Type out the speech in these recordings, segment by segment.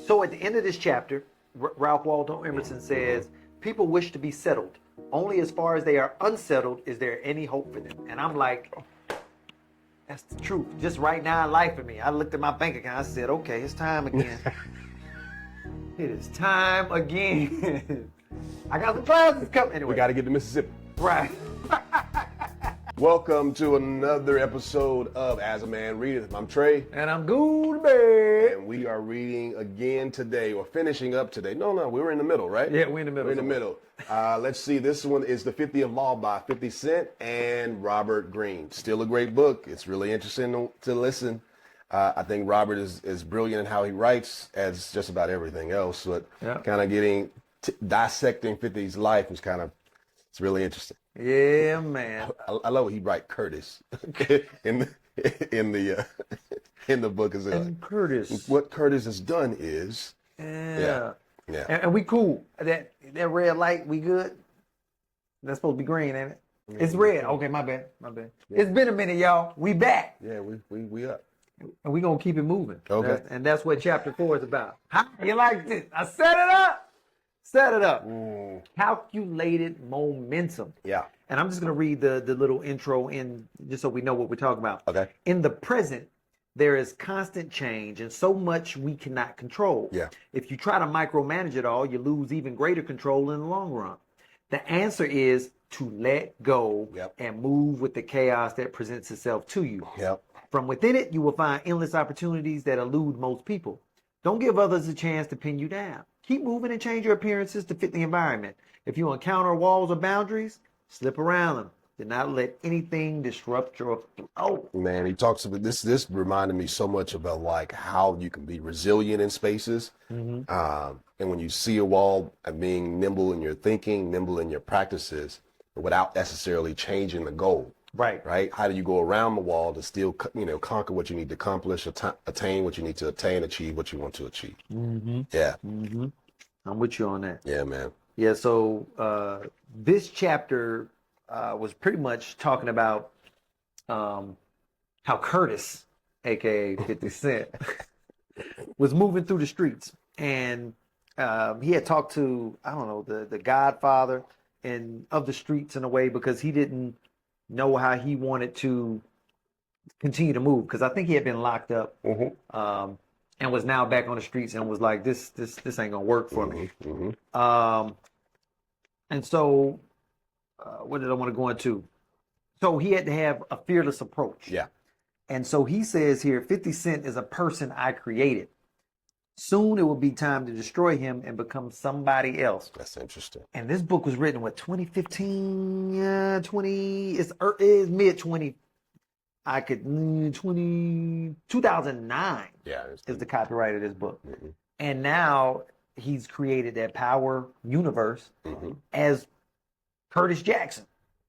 So at the end of this chapter, Ralph Waldo Emerson says, people wish to be settled. Only as far as they are unsettled is there any hope for them. And I'm like, that's the truth. Just right now in life for me. I looked at my bank account. I said, okay, it's time again. It is time again. I got some classes coming. Anyway. We got to get to Mississippi. Right. Welcome to another episode of As a Man Readeth. I'm Trey. And I'm good, man. And we are reading again today, or finishing up today. No, we were in the middle, right? Yeah, we're in the middle. We're in the middle. Let's see. This one is The 50th Law by 50 Cent and Robert Greene. Still a great book. It's really interesting to listen. I think Robert is brilliant in how he writes, as just about everything else. But kind of dissecting 50's life is it's really interesting. Yeah, man. I love what he write Curtis in the book as well. And Curtis. What Curtis has done is yeah. And we cool. That red light, we good. That's supposed to be green, ain't it? It's red. Okay, my bad. Yeah. It's been a minute, y'all. We back. Yeah, we up. And we gonna keep it moving. Okay. That's what chapter 4 is about. How you like this? I set it up. Calculated momentum. Yeah. And I'm just going to read the little intro in just so we know what we're talking about. Okay. In the present, there is constant change and so much we cannot control. Yeah. If you try to micromanage it all, you lose even greater control in the long run. The answer is to let go and move with the chaos that presents itself to you. Yep. From within it, you will find endless opportunities that elude most people. Don't give others a chance to pin you down. Keep moving and change your appearances to fit the environment. If you encounter walls or boundaries, slip around them. Do not let anything disrupt your flow. Man, he talks about this. This reminded me so much about like how you can be resilient in spaces. And when you see a wall, being nimble in your thinking, nimble in your practices, without necessarily changing the goal. Right. How do you go around the wall to still, conquer what you need to accomplish, attain what you need to attain, achieve what you want to achieve? Yeah. I'm with you on that. Yeah, man. Yeah. So this chapter was pretty much talking about how Curtis, aka 50 Cent, was moving through the streets, and he had talked to the Godfather of the streets in a way, because he didn't know how he wanted to continue to move, because I think he had been locked up and was now back on the streets and was like, this ain't gonna work for me. And so what did I want to go into? So he had to have a fearless approach. Yeah. And so he says here, 50 Cent is a person I created. Soon it will be time to destroy him and become somebody else. That's interesting. And this book was written, 2015? Yeah, it's mid 20. 2009 is the copyright of this book. And now he's created that power universe as Curtis Jackson.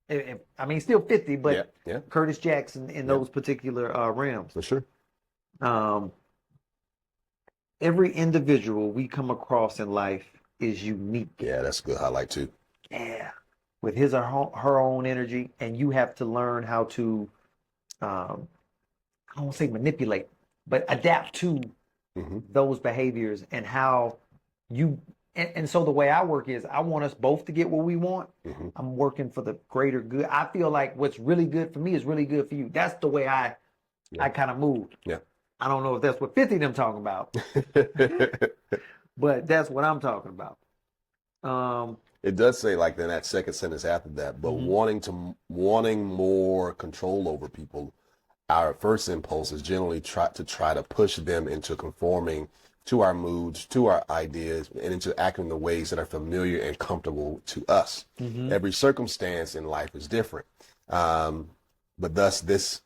I mean, still 50, but Curtis Jackson in those particular realms. For sure. Every individual we come across in life is unique. Yeah, that's a good highlight too. Yeah, with his or her own energy, and you have to learn how to, I don't say manipulate, but adapt to those behaviors and how you. And so the way I work is, I want us both to get what we want. I'm working for the greater good. I feel like what's really good for me is really good for you. That's the way I kind of move. Yeah. I don't know if that's what 50 them talking about, but that's what I'm talking about. It does say, like, in that second sentence after that, but wanting more control over people, our first impulse is generally try to push them into conforming to our moods, to our ideas, and into acting in the ways that are familiar and comfortable to us. Every circumstance in life is different, but this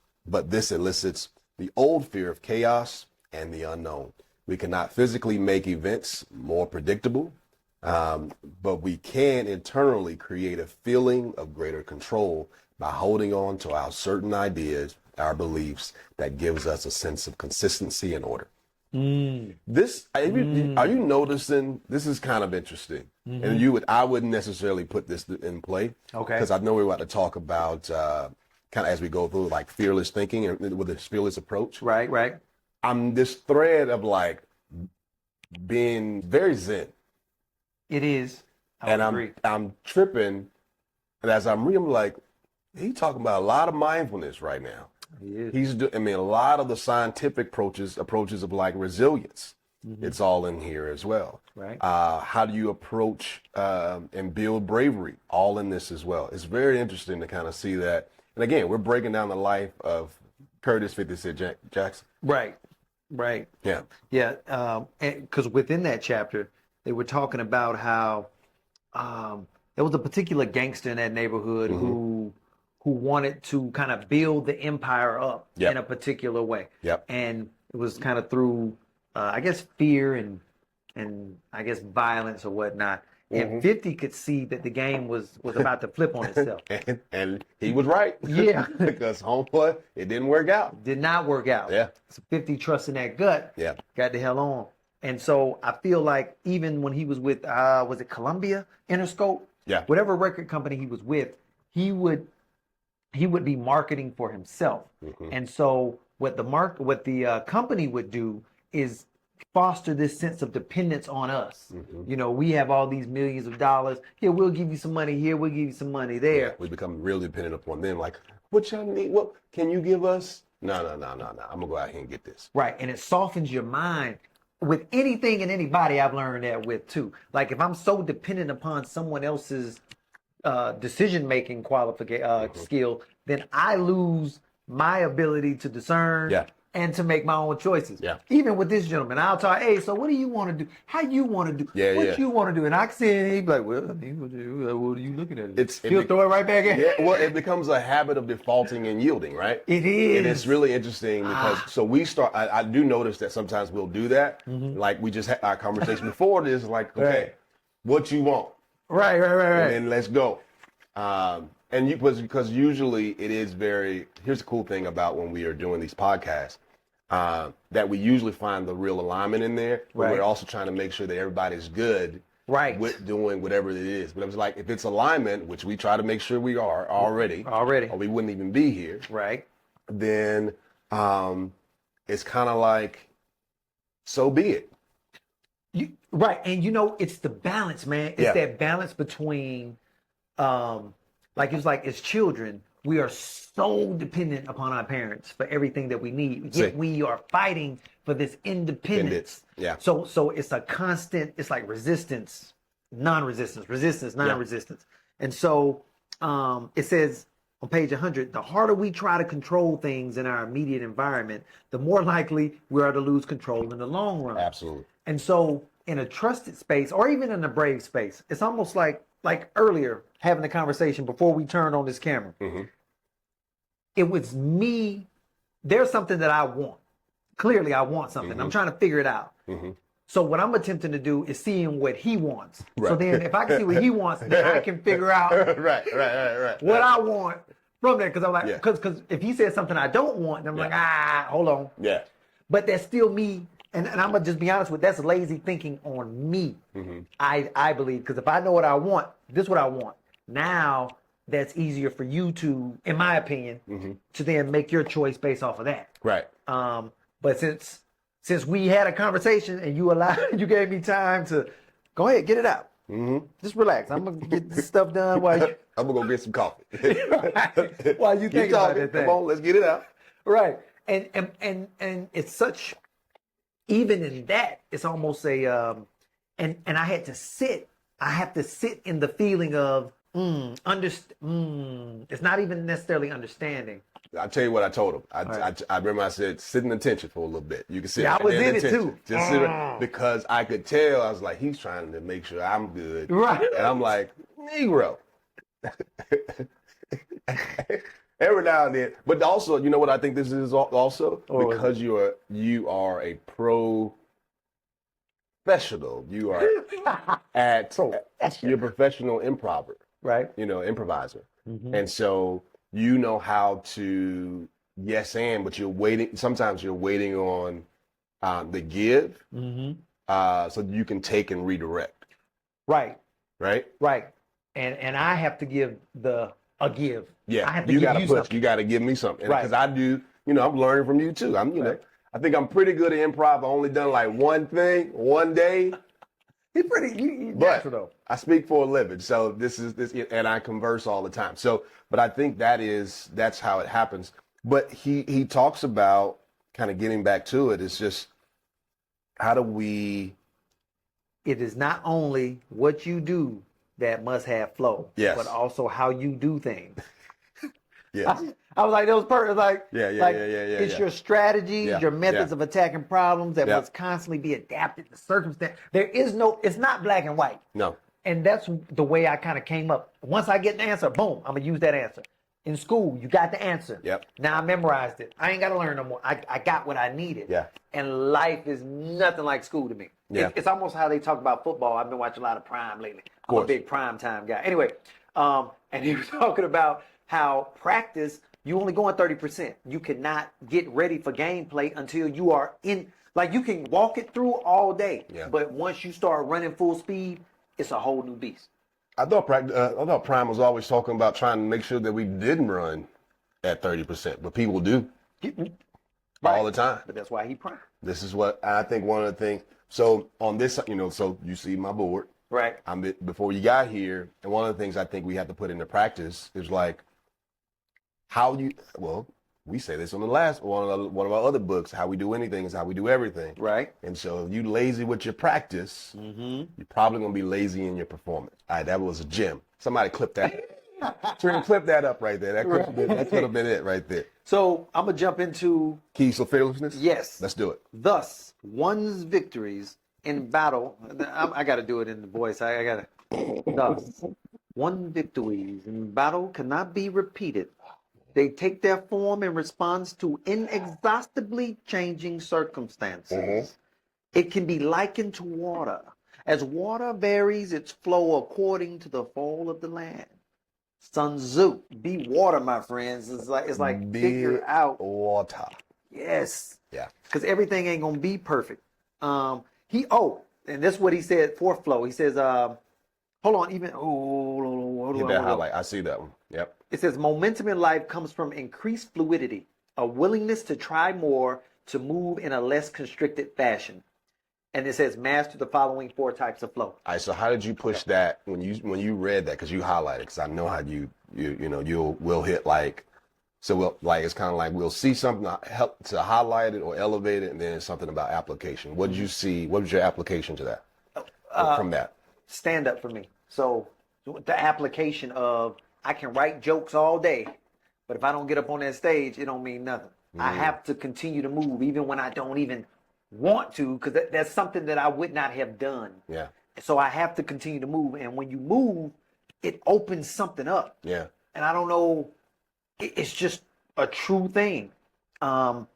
elicits the old fear of chaos and the unknown. We cannot physically make events more predictable, but we can internally create a feeling of greater control by holding on to our certain ideas, our beliefs, that gives us a sense of consistency and order. Are you noticing, this is kind of interesting, and I wouldn't necessarily put this in play, because I know we're about to talk about kind of as we go through, like, fearless thinking and with this fearless approach. Right. I'm this thread of like being very zen. It is. I And would agree. I'm tripping, and as I'm reading, I'm like, he's talking about a lot of mindfulness right now. He is. I mean, a lot of the scientific approaches of like resilience. It's all in here as well. Right. How do you approach and build bravery? All in this as well. It's very interesting to kind of see that. And again, we're breaking down the life of Curtis 50 Cent Jackson. Right. Right. Yeah. Yeah. Because within that chapter, they were talking about how there was a particular gangster in that neighborhood who wanted to kind of build the empire up in a particular way. Yep. And it was kind of through, I guess, fear and I guess violence or whatnot. And 50 could see that the game was about to flip on itself. and he was right. Yeah. Because homeboy, it didn't work out. Did not work out. Yeah. So 50 trusting that gut. Yeah. Got the hell on. And so I feel like even when he was with, was it Columbia Interscope? Yeah. Whatever record company he was with, he would be marketing for himself. And so what the company would do is foster this sense of dependence on us. You know, we have all these millions of dollars. Here, we'll give you some money here. We'll give you some money there. Yeah, we become really dependent upon them. Like, what y'all need? What can you give us? No. I'm gonna go out here and get this. Right. And it softens your mind with anything and anybody. I've learned that with too. Like if I'm so dependent upon someone else's decision-making skill, then I lose my ability to discern and to make my own choices. Yeah. Even with this gentleman, I'll talk, hey, so what do you want to do? How you want to do? Yeah, what you want to do? And I can see it, he'd be like, well, I mean, what are you looking at? He'll throw it right back in. Yeah, well, it becomes a habit of defaulting and yielding, right? It is. And it's really interesting because, so we start, I do notice that sometimes we'll do that. Like we just had our conversation before this, like, okay, what you want? Right. And then let's go. Because usually it is here's the cool thing about when we are doing these podcasts, that we usually find the real alignment in there, but we're also trying to make sure that everybody's good with doing whatever it is. But it was like, if it's alignment, which we try to make sure we are already, or we wouldn't even be here. Right. Then it's kind of like, so be it. Right. And you know, it's the balance, man. It's that balance between as children, we are so dependent upon our parents for everything that we need. Yet we are fighting for this independence. Yeah. So it's a constant, it's like resistance, non-resistance, resistance, non-resistance. And so it says on page 100, the harder we try to control things in our immediate environment, the more likely we are to lose control in the long run. Absolutely. And so in a trusted space, or even in a brave space, it's almost like earlier having the conversation before we turned on this camera. It was me. There's something that I want. Clearly, I want something. I'm trying to figure it out. So what I'm attempting to do is seeing what he wants. So then if I can see what he wants, then I can figure out what I want from there. Because I'm like, because if he says something I don't want, then I'm like, hold on. Yeah. But that's still me. And I'm going to just be honest with, that's lazy thinking on me. I believe, because if I know what I want, this is what I want. Now that's easier for you to, in my opinion, to then make your choice based off of that. Right. But since we had a conversation and you gave me time to go ahead, get it out. Just relax. I'm gonna get this stuff done while you. I'm gonna go get some coffee. While you think about that thing. Come on, let's get it out. Right. And it's such. Even in that, it's almost a and I had to sit. I have to sit in the feeling of it's not even necessarily understanding. I'll tell you what I told him. I remember I said, sit in attention for a little bit. You can sit. Yeah, I was in it too. Just sit because I could tell. I was like, he's trying to make sure I'm good. Right. And I'm like, Negro. Every now and then. But also, you know what I think this is also? Because you are a professional. You are you're a professional improver. Right. You know, improviser. And so you know how to but you're waiting. Sometimes you're waiting on the give so you can take and redirect. Right. Right? Right. And I have to give a give. Yeah. I have to you give gotta you push. something. You gotta give me something. Right. Because I do, I'm learning from you too. I'm I think I'm pretty good at improv. I've only done like one thing, one day. He's pretty he's But natural though. I speak for a living, so this, and I converse all the time. So, but I think that's how it happens. But he talks about kind of getting back to it. It's just how do we? It is not only what you do that must have flow, Yes. but also how you do things. Yes. I was like, those persons, like, Yeah. it's your strategies, Yeah, your methods yeah. of attacking problems that Yeah. must constantly be adapted to circumstance. It's not black and white. No. And that's the way I kind of came up. Once I get the answer, boom, I'm gonna use that answer. In school, you got the answer. Yep. Now I memorized it. I ain't gotta learn no more. I got what I needed. Yeah. And life is nothing like school to me. Yeah. It's almost how they talk about football. I've been watching a lot of Prime lately. I'm a course. big Prime time guy. Anyway, and he was talking about how practice, you only going 30%. You cannot get ready for gameplay until you are in, like you can walk it through all day. Yeah. But once you start running full speed, it's a whole new beast. I thought Prime was always talking about trying to make sure that we didn't run at 30%, but people do all the time. But that's why he Prime. This is what I think one of the things. So on this, so you see my board. Right. Before you got here, and one of the things I think we have to put into practice is like how you. Well, we say this on the last one of our other books. How we do anything is how we do everything. Right. And so if you lazy with your practice, you're probably gonna be lazy in your performance. All right, that was a gem. Somebody clip that. Clip that up right there. That could have been it right there. So I'm gonna jump into Keys to fearlessness. yes. Let's do it. Thus, one's victories in battle. I got to do it in the voice. I got to. Thus, one's victories in battle cannot be repeated. They take their form in response to inexhaustibly changing circumstances. It can be likened to water, as water varies its flow according to the fall of the land. Sun Tzu, be water, my friends. It's like Be figure out. water. Yes. Yeah. Because everything ain't gonna be perfect. And this is what he said for flow. He says, hold on, even hold Hit on. that highlight. I see that one. Yep. It says momentum in life comes from increased fluidity, a willingness to try more, to move in a less constricted fashion. And it says master the following 4 types of flow. All right. So how did you push that when you read that? Because you highlighted. Because I know how we'll hit like. So it's kind of like we'll see something help to highlight it or elevate it, and then something about application. What did you see? What was your application to that from that? Stand up for me. So the application of I can write jokes all day, but if I don't get up on that stage, it don't mean nothing. I have to continue to move even when I don't even want to, because that's something that I would not have done. Yeah. So I have to continue to move, and when you move, it opens something up. Yeah. And I don't know. It's just a true thing. That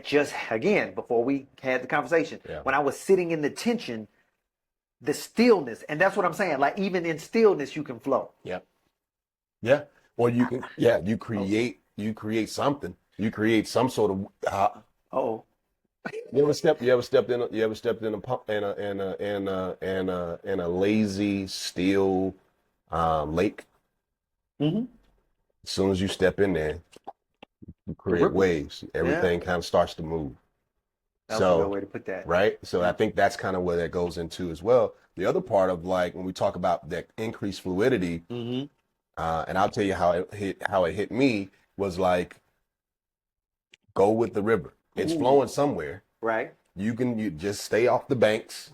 just, again, before we had the conversation, when I was sitting in the tension, the stillness, and that's what I'm saying, like even in stillness, you can flow. Yeah. Yeah. Or you can, you create something. You create some sort of, You ever stepped in a lazy, still, lake? Mm-hmm. As soon as you step in there, you create waves. Everything kind of starts to move. That's a good way to put that. Right? So I think that's kind of where that goes into as well. The other part of like when we talk about that increased fluidity, and I'll tell you how it hit me was like, go with the river. It's flowing somewhere. Right. You just stay off the banks,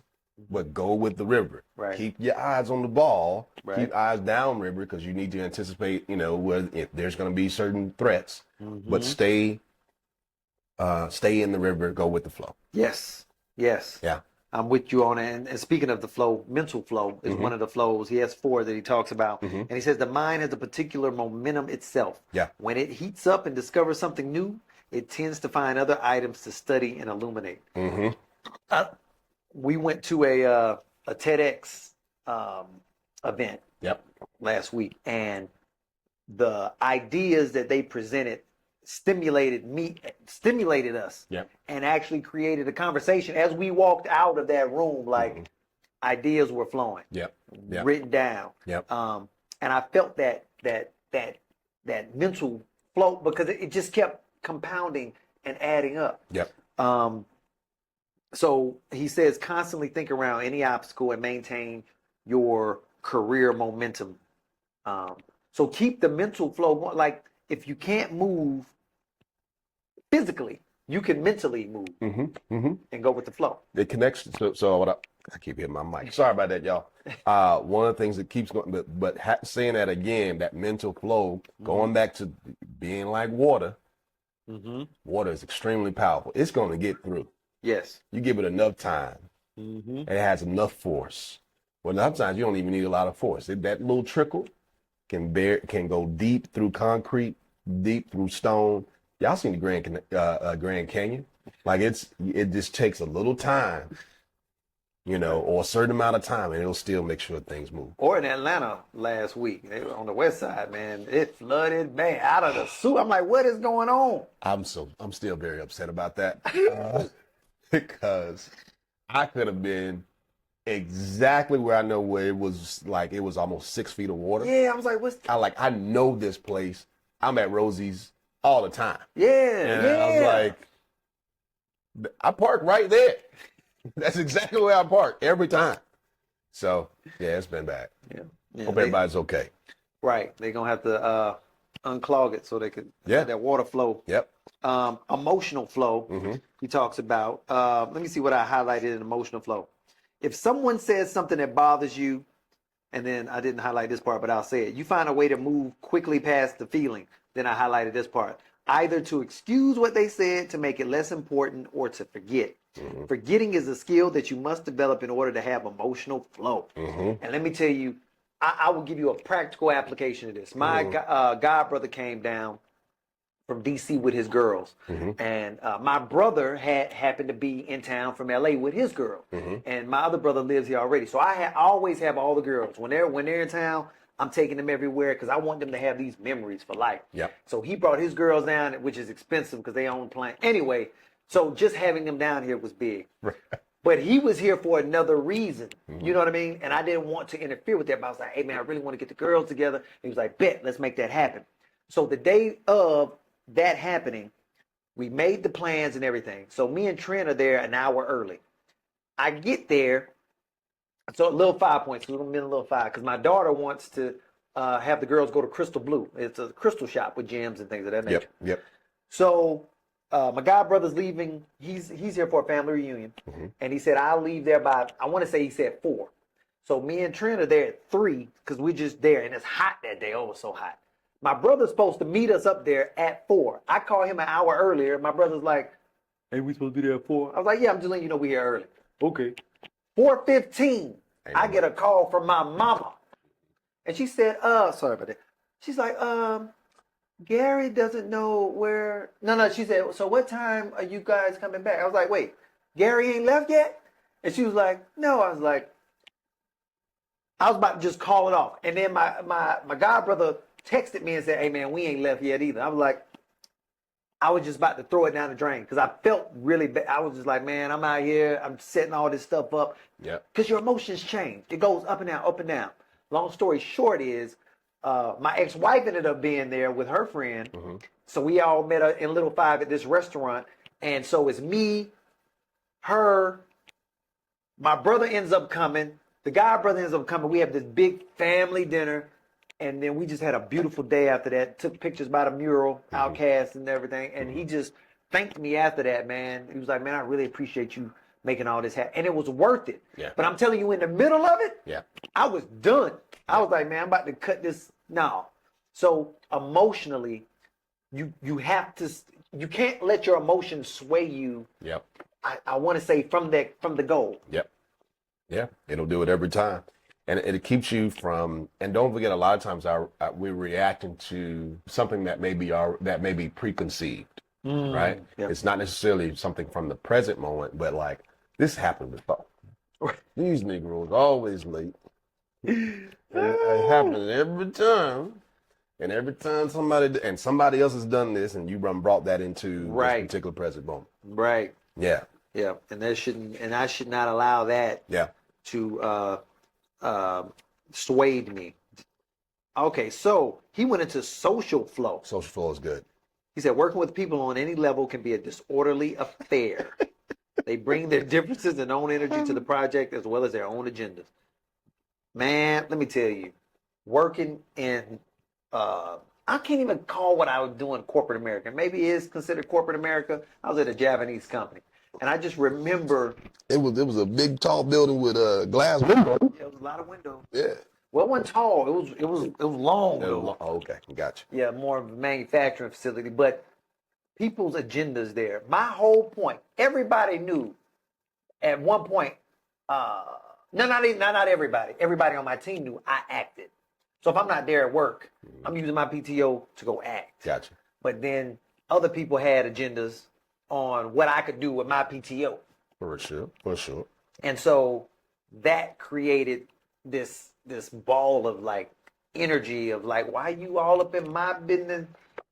but go with the river. Right. Keep your eyes on the ball. Right. Keep eyes downriver because you need to anticipate, where if there's going to be certain threats. But stay in the river. Go with the flow. Yes. Yes. Yeah. I'm with you on it. And speaking of the flow, mental flow is one of the flows. He has 4 that he talks about. And he says the mind has a particular momentum itself. Yeah. When it heats up and discovers something new, it tends to find other items to study and illuminate. We went to a TEDx event last week, and the ideas that they presented stimulated us, and actually created a conversation as we walked out of that room. Like ideas were flowing, written down, and I felt that mental flow because it just kept compounding and adding up. Yep. So he says constantly think around any obstacle and maintain your career momentum. So keep the mental flow going. Like if you can't move physically, you can mentally move and go with the flow. It connects. So what I keep hitting my mic. Sorry about that, y'all. One of the things that keeps going, but saying that again, that mental flow, going back to being like water. Water is extremely powerful. It's going to get through. Yes. You give it enough time, and it has enough force. Well, sometimes you don't even need a lot of force. That little trickle can go deep through concrete, deep through stone. Y'all seen the Grand Canyon? Like it just takes a little time, or a certain amount of time, and it'll still make sure things move. Or in Atlanta last week, they were on the west side, man, it flooded, man, out of the sewer. I'm like, what is going on? I'm still very upset about that because I could have been exactly where I know where it was almost 6 feet of water. Yeah, I was like, I know this place. I'm at Rosie's all the time. Yeah, and I was like, I park right there. That's exactly where I park every time. So yeah, it's been bad. Yeah. Hope everybody's okay. Right. They're gonna have to unclog it so they could have that water flow. Yep. Emotional flow. He talks about. Let me see what I highlighted in emotional flow. If someone says something that bothers you, and then I didn't highlight this part, but I'll say it. You find a way to move quickly past the feeling. Then I highlighted this part. Either to excuse what they said to make it less important or to forget. Forgetting is a skill that you must develop in order to have emotional flow. And let me tell you, I will give you a practical application of this. My god brother came down from DC with his girls, and my brother happened to be in town from LA with his girl, and my other brother lives here already. So I always have all the girls when they're in town. I'm taking them everywhere because I want them to have these memories for life. So he brought his girls down, which is expensive because they own plane. Anyway, so just having them down here was big. But he was here for another reason. You know what I mean? And I didn't want to interfere with that. But I was like, hey, man, I really want to get the girls together. And he was like, bet, let's make that happen. So the day of that happening, we made the plans and everything. So me and Trent are there an hour early. I get there. So a little 5 points. We're going to be in a little 5 because my daughter wants to have the girls go to Crystal Blue. It's a crystal shop with gems and things of that nature. Yep. So my god brother's leaving. He's here for a family reunion. And he said, I'll leave there by, I want to say he said 4. So me and Trent are there at 3 because we're just there. And it's hot that day. Oh, it was so hot. My brother's supposed to meet us up there at 4. I called him an hour earlier. My brother's like, hey, we supposed to be there at 4? I was like, yeah, I'm just letting you know we're here early. Okay. 4:15, I get a call from my mama. And she said, sorry about that. She's like, Gary doesn't know where. No, she said, so what time are you guys coming back? I was like, wait, Gary ain't left yet? And she was like, no. I was about to just call it off. And then my god brother texted me and said, hey, man, we ain't left yet either. I was like, I was just about to throw it down the drain because I felt really bad. I was just like, man, I'm out here. I'm setting all this stuff up. Yeah. Because your emotions change. It goes up and down, up and down. Long story short is my ex-wife ended up being there with her friend. So we all met in Little 5 at this restaurant. And so it's me, her, my brother ends up coming. The guy brother ends up coming. We have this big family dinner. And then we just had a beautiful day after that. Took pictures by the mural, Outcast and everything. And he just thanked me after that, man. He was like, man, I really appreciate you making all this happen. And it was worth it. Yeah. But I'm telling you, in the middle of it, I was done. I was like, man, I'm about to cut this. No. So emotionally, you have to, you can't let your emotions sway you. Yep. I want to say from the goal. Yep. Yeah. It'll do it every time. And it keeps you from, and don't forget, a lot of times we're reacting to something that may be preconceived, right? Yep. It's not necessarily something from the present moment, but like, this happened before. These Negroes always late. It happens every time. And every time somebody else has done this, and you brought that into this particular present moment. Right. Yeah. Yeah. And I should not allow that to swayed me. Okay, so he went into social flow. Social flow is good. He said, working with people on any level can be a disorderly affair. They bring their differences and own energy to the project as well as their own agendas. Man, let me tell you, working in, I can't even call what I was doing corporate America. Maybe it is considered corporate America. I was at a Japanese company. And I just remember. It was a big, tall building with a glass window. Yeah, it was a lot of windows. Yeah. Well, it wasn't tall. It was long though. Oh, okay, gotcha. Yeah, more of a manufacturing facility, but people's agendas there. My whole point, everybody knew at one point, no, not everybody. Everybody on my team knew I acted. So if I'm not there at work, I'm using my PTO to go act. Gotcha. But then other people had agendas on what I could do with my PTO. For sure. And so that created this ball of like energy of like, why you all up in my business?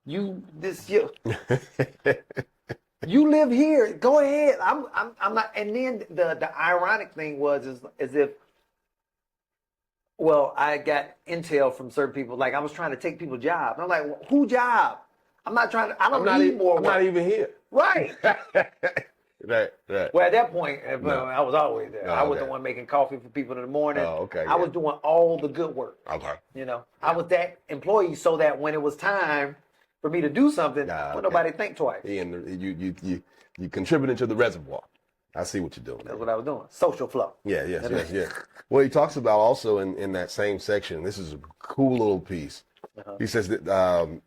You live here. Go ahead. I'm not. And then the ironic thing was is as if, well, I got intel from certain people. Like I was trying to take people's job. And I'm like, well, who job? I'm not trying to. I don't need more work. I'm not even here. Right. Right. Well, at that point, I was always there. Oh, I was okay. the one making coffee for people in the morning. Oh, okay. I was doing all the good work. Okay. You know, I was that employee so that when it was time for me to do something, nobody think twice. And you contributed to the reservoir. I see what you're doing. That's what I was doing. Social flow. Yeah. Well, he talks about also in that same section. This is a cool little piece. He says that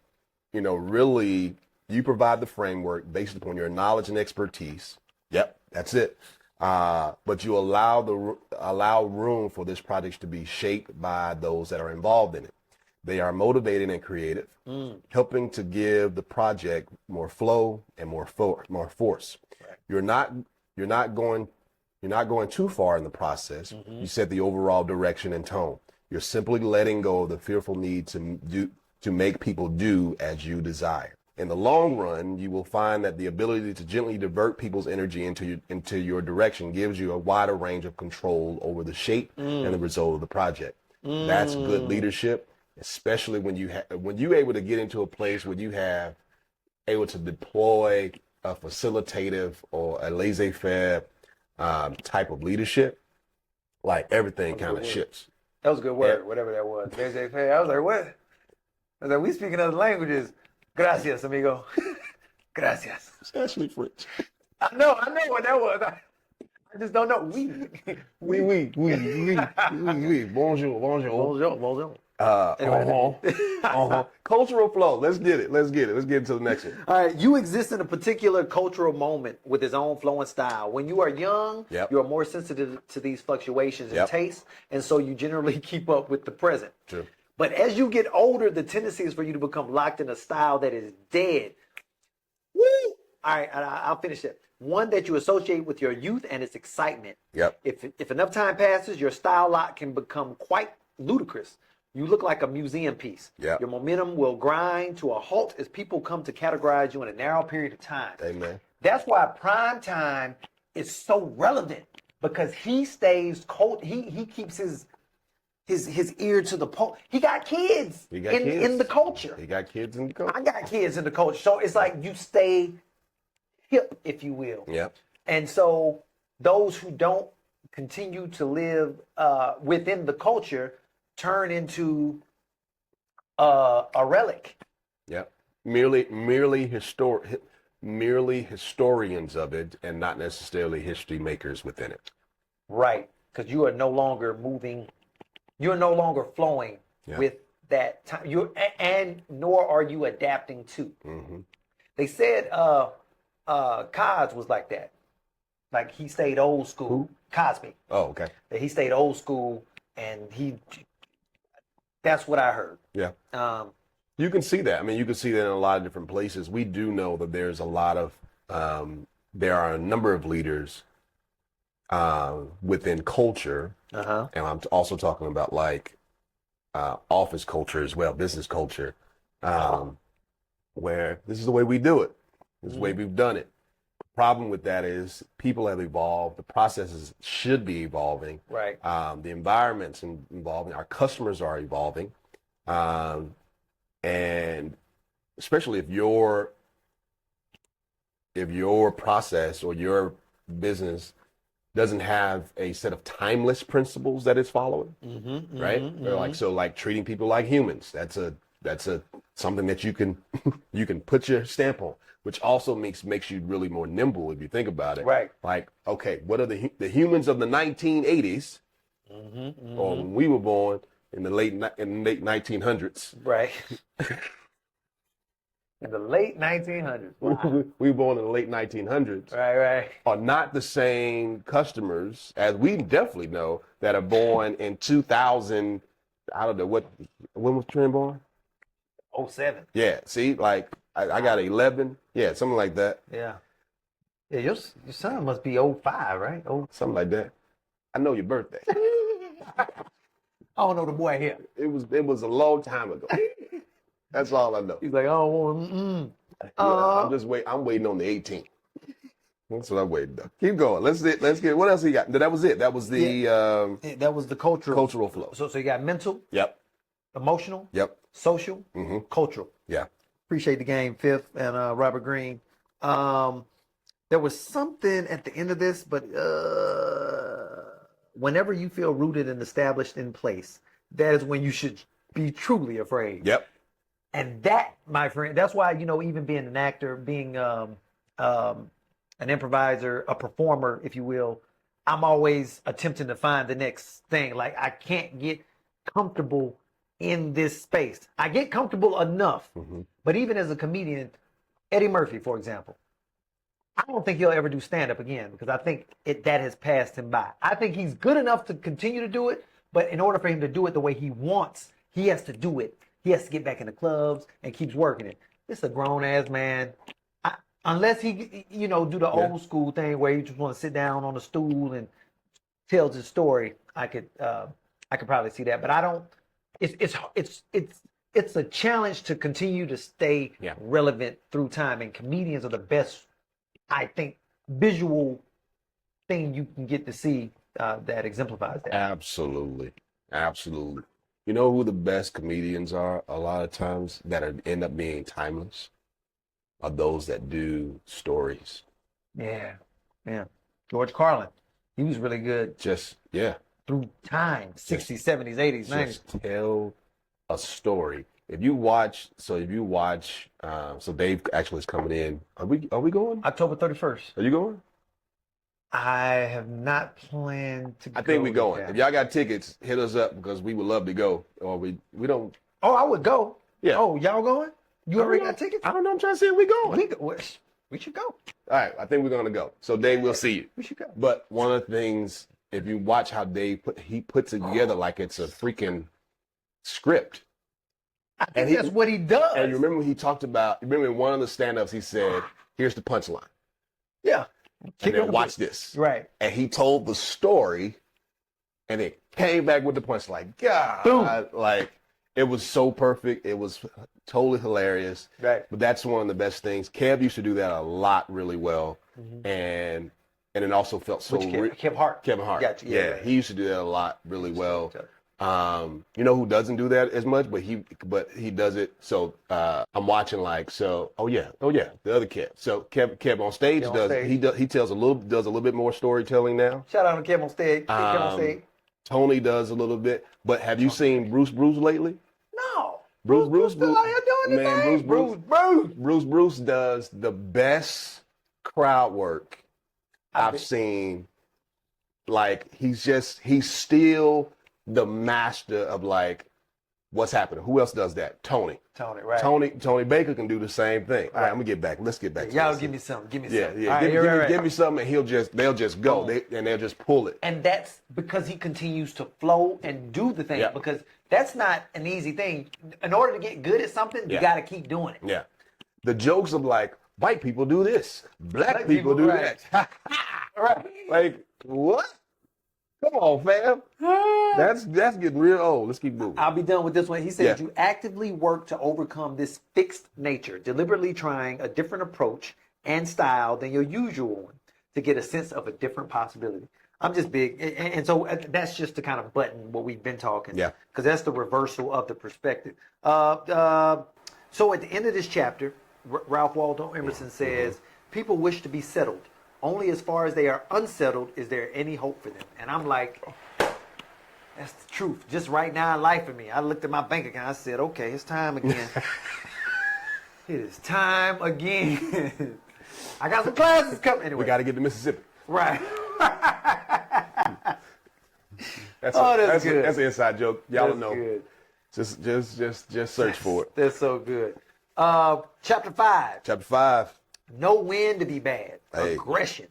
really you provide the framework based upon your knowledge and expertise. Yep, that's it. But you allow room for this project to be shaped by those that are involved in it. They are motivated and creative, helping to give the project more flow and more force. Right. You're not going too far in the process. You set the overall direction and tone. You're simply letting go of the fearful need to make people do as you desire. In the long run, you will find that the ability to gently divert people's energy into your direction gives you a wider range of control over the shape and the result of the project. That's good leadership, especially when you're able to get into a place where you have able to deploy a facilitative or a laissez-faire type of leadership. Like everything kind of shifts. That was a good word, whatever that was. Laissez-faire. I was like, what? I was like, we speaking other languages. Gracias, amigo. Gracias. It's actually French. I know what that was. I just don't know. Oui. Bonjour. Cultural flow. Let's get it. Let's get into the next one. All right. You exist in a particular cultural moment with its own flow and style. When you are young, you are more sensitive to these fluctuations in taste, and so you generally keep up with the present. True. But as you get older, the tendency is for you to become locked in a style that is dead. Woo! All right, I'll finish it. One that you associate with your youth and its excitement. Yep. If enough time passes, your style lock can become quite ludicrous. You look like a museum piece. Yep. Your momentum will grind to a halt as people come to categorize you in a narrow period of time. Amen. That's why prime time is so relevant, because he stays cold. He keeps his ear to the pulse. He got kids in the culture. He got kids in the culture. I got kids in the culture. So it's like you stay hip, if you will. Yep. And so those who don't continue to live within the culture turn into a relic. Yep. Merely historians of it, and not necessarily history makers within it. Right. Because you are no longer moving. You're no longer flowing with that time. Nor are you adapting to. Mm-hmm. They said Cos was like that. Like he stayed old school. Who? Cosby. Oh, okay. That he stayed old school, and that's what I heard. Yeah. You can see that. I mean, you can see that in a lot of different places. We do know that there's a lot of, there are a number of leaders within culture, and I'm also talking about like office culture as well, business culture, where this is the way we do it. This is the way we've done it. The problem with that is people have evolved. The processes should be evolving. Right. The environment's evolving. Our customers are evolving. And especially if your if your process or your business doesn't have a set of timeless principles that it's following, right? Or like treating people like humans. That's a something that you can you can put your stamp on, which also makes you really more nimble if you think about it. Right. Like, okay, what are the humans of the 1980s, or when we were born in the late 1900s? Right. In the late 1900s. Wow. We were born in the late 1900s. Right. Are not the same customers as we definitely know that are born in 2000. I don't know when was Trent born? 07. Yeah, see, like I got 11. Yeah, something like that. Yeah. Yeah, your son must be 05, right? Something like that. I know your birthday. I don't know the boy here. It was a long time ago. That's all I know. He's like, oh, I'm waiting on the 18th. That's what I'm waiting on. Keep going. Let's get what else he got. That was it. That was the that was the cultural flow. So you got mental, Yep. emotional, Yep. social, cultural. Yeah. Appreciate the game, Fifth and Robert Greene. There was something at the end of this, but whenever you feel rooted and established in place, that is when you should be truly afraid. Yep. And that, my friend, that's why, even being an actor, being an improviser, a performer, if you will, I'm always attempting to find the next thing. Like, I can't get comfortable in this space. I get comfortable enough, but even as a comedian, Eddie Murphy, for example, I don't think he'll ever do stand-up again because I think that has passed him by. I think he's good enough to continue to do it, but in order for him to do it the way he wants, he has to do it. He has to get back in the clubs and keeps working it. This is a grown-ass man. Unless he, do the old school thing where you just want to sit down on a stool and tells his story, I could probably see that. But I don't. It's a challenge to continue to stay relevant through time, and comedians are the best, I think, visual thing you can get to see that exemplifies that. Absolutely. You know who the best comedians are a lot of times that end up being timeless? Are those that do stories. Yeah. George Carlin, he was really good. Through time, 60s, 70s, 80s, 90s. Just tell a story. If you watch, so Dave actually is coming in. Are we going? October 31st. Are you going? I have not planned to go. I think we're going. If y'all got tickets, hit us up because we would love to go. Or we don't. Oh, I would go. Yeah. Oh, y'all going? You already got tickets? I don't know. I'm trying to see if we going. We should go. All right. I think we're going to go. So Dave, we'll see you. We should go. But one of the things, if you watch how Dave puts it together like it's a freaking script. I think that's what he does. And you remember in one of the stand-ups he said, here's the punchline. Yeah. And then watch this. Right. And he told the story and it came back with the punchline. God. Boom. Like, it was so perfect. It was totally hilarious. Right. But that's one of the best things. Kev used to do that a lot really well. And it also felt so Kevin Hart. Kevin Hart. Gotcha. Yeah, right. He used to do that a lot really well. You know who doesn't do that as much, but he does it. So I'm watching the other Kev. So Kev on stage he tells a little bit more storytelling now. Shout out to Kev on stage. Tony does a little bit, but have you seen Bruce lately? No. Bruce still out here doing the thing. Bruce does the best crowd work I've seen. Like, he's still the master of like what's happening. Who else does that? Tony, right? Tony Baker can do the same thing. All right, I'm gonna get back. Let's get back. To y'all give me something. Yeah. Right, give me something, and they'll just go. They'll just pull it. And that's because he continues to flow and do the thing. Because that's not an easy thing. In order to get good at something, you got to keep doing it. Yeah. The jokes of like, white people do this, black people do that. Right. Like, what? Come on, fam. That's getting real old. Let's keep moving. I'll be done with this one. He said, you actively work to overcome this fixed nature, deliberately trying a different approach and style than your usual one to get a sense of a different possibility. I'm just big. And so that's just to kind of button what we've been talking. Yeah. Because that's the reversal of the perspective. So at the end of this chapter, Ralph Waldo Emerson says, People wish to be settled. Only as far as they are unsettled is there any hope for them. And I'm like, that's the truth. Just right now in life for me. I looked at my bank account. I said, okay, it's time again. It is time again. I got some classes coming. Anyway. We got to get to Mississippi. Right. That's good. That's an inside joke. Y'all don't know. Good. Just search for it. That's so good. Chapter 5. Chapter 5. Know when to be bad. Hey. Aggression.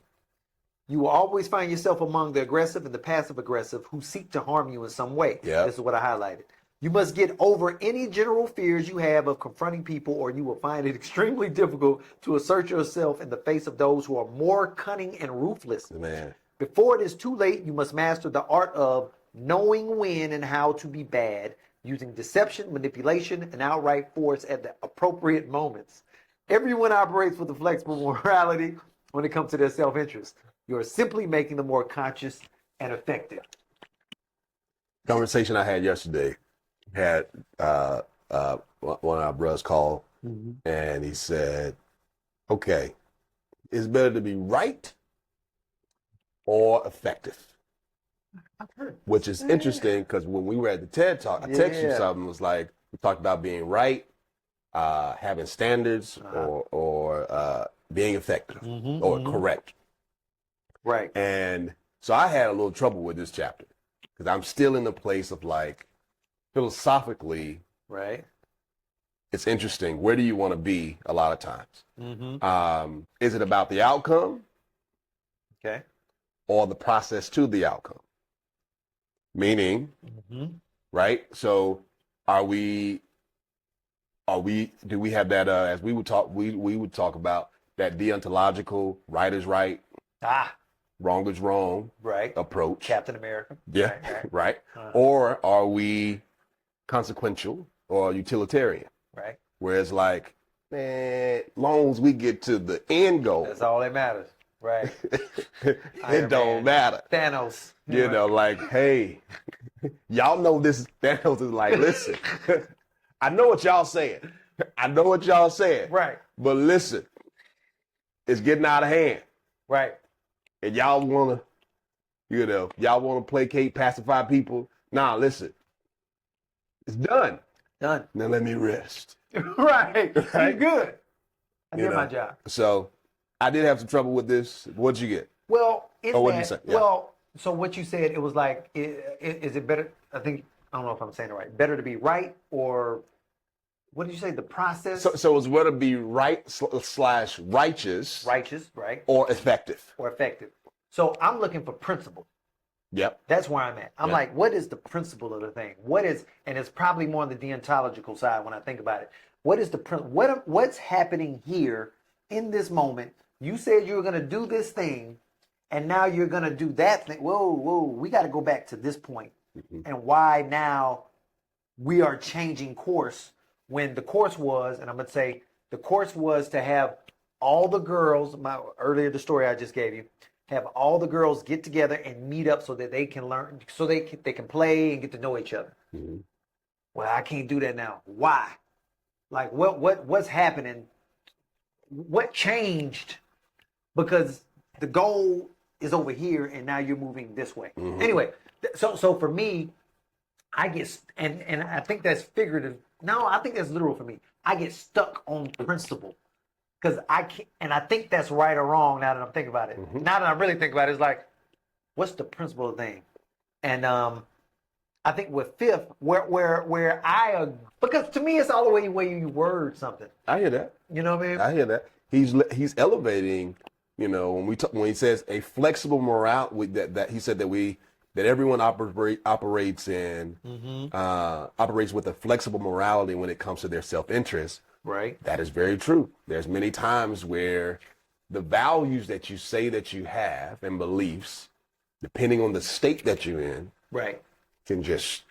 You will always find yourself among the aggressive and the passive aggressive who seek to harm you in some way. Yeah. This is what I highlighted. You must get over any general fears you have of confronting people, or you will find it extremely difficult to assert yourself in the face of those who are more cunning and ruthless. Man. Before it is too late, you must master the art of knowing when and how to be bad, using deception, manipulation, and outright force at the appropriate moments. Everyone operates with a flexible morality when it comes to their self-interest. You are simply making them more conscious and effective. Conversation I had yesterday had one of our brothers call, and he said, okay, it's better to be right or effective. I've heard. Which is interesting because when we were at the TED Talk, I texted you something. It was like, we talked about being right, having standards, or being effective or correct. Right. And so I had a little trouble with this chapter because I'm still in the place of like, philosophically, right. It's interesting. Where do you want to be a lot of times? Is it about the outcome? Okay. Or the process to the outcome? Meaning, right? So do we have that, as we would talk about that deontological right is right, wrong is wrong approach. Captain America. Yeah, right. Or are we consequential or utilitarian? Right. Whereas like, man, long as we get to the end goal. That's all that matters. Right. It don't matter. Thanos. You know, like, hey, y'all know this. Thanos is like, listen, I know what y'all saying. Right. But listen, it's getting out of hand. Right. And y'all want to placate, pacify people. Nah, listen, it's done. Done. Now let me rest. Right. You're good. I did my job. So I did have some trouble with this. What'd you get? Well, what did you say? Yeah. Well, so what you said, it was like, is it better? I don't know if I'm saying it right. Better to be right, or what did you say? The process? So it's whether to be right / righteous. Righteous, right. Or effective. So I'm looking for principle. Yep. That's where I'm at. I'm like, what is the principle of the thing? And it's probably more on the deontological side when I think about it. What is what's happening here in this moment? You said you were going to do this thing, and now you're going to do that thing. Whoa, we got to go back to this point. And why now we are changing course when the course was, and I'm going to say the course was to have all the girls, the story I just gave you, have all the girls get together and meet up so that they can learn, so they can play and get to know each other. Well, I can't do that now. Why? Like what's happening? What changed? Because the goal is over here and now you're moving this way. Anyway, so for me, I get, and I think that's figurative. No, I think that's literal for me. I get stuck on principle. Because I can't, and I think that's right or wrong now that I'm thinking about it. Now that I really think about it, it's like, what's the principle of the thing? And I think with fifth, where because to me it's all the way you word something. I hear that. You know what I mean? I hear that. He's elevating. You know, when he says a flexible morale, that he said that everyone operates with a flexible morality when it comes to their self-interest. Right. That is very true. There's many times where the values that you say that you have and beliefs, depending on the state that you're in, right, can just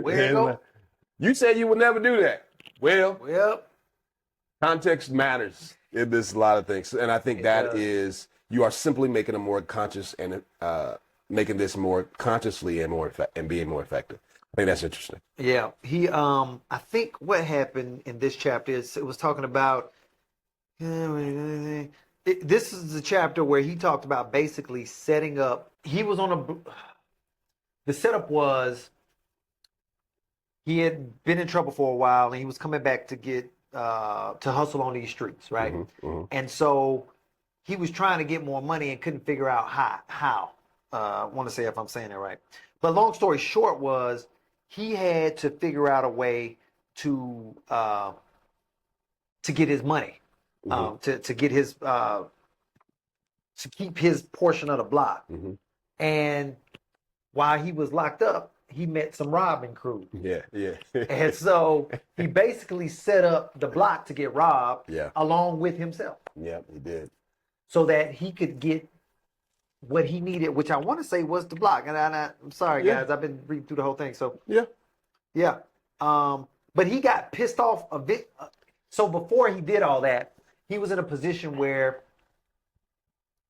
where you go? You said you would never do that. Well, context matters in this a lot of things, and I think that is you are simply making them more conscious and making this more consciously and being more effective. think that's interesting. Yeah, he I think what happened in this chapter is it was talking about this is the chapter where he talked about basically setting up. He was on the setup was he had been in trouble for a while and he was coming back to get to hustle on these streets, right? And so he was trying to get more money and couldn't figure out how. I want to say if I'm saying it right. But long story short was he had to figure out a way to get his money, to get his to keep his portion of the block. And while he was locked up, he met some robbing crew. Yeah. And so he basically set up the block to get robbed along with himself. Yeah, he did. So that he could get what he needed, which I want to say was the block. And I'm sorry, guys, I've been reading through the whole thing. So yeah. But he got pissed off a bit. So before he did all that, he was in a position where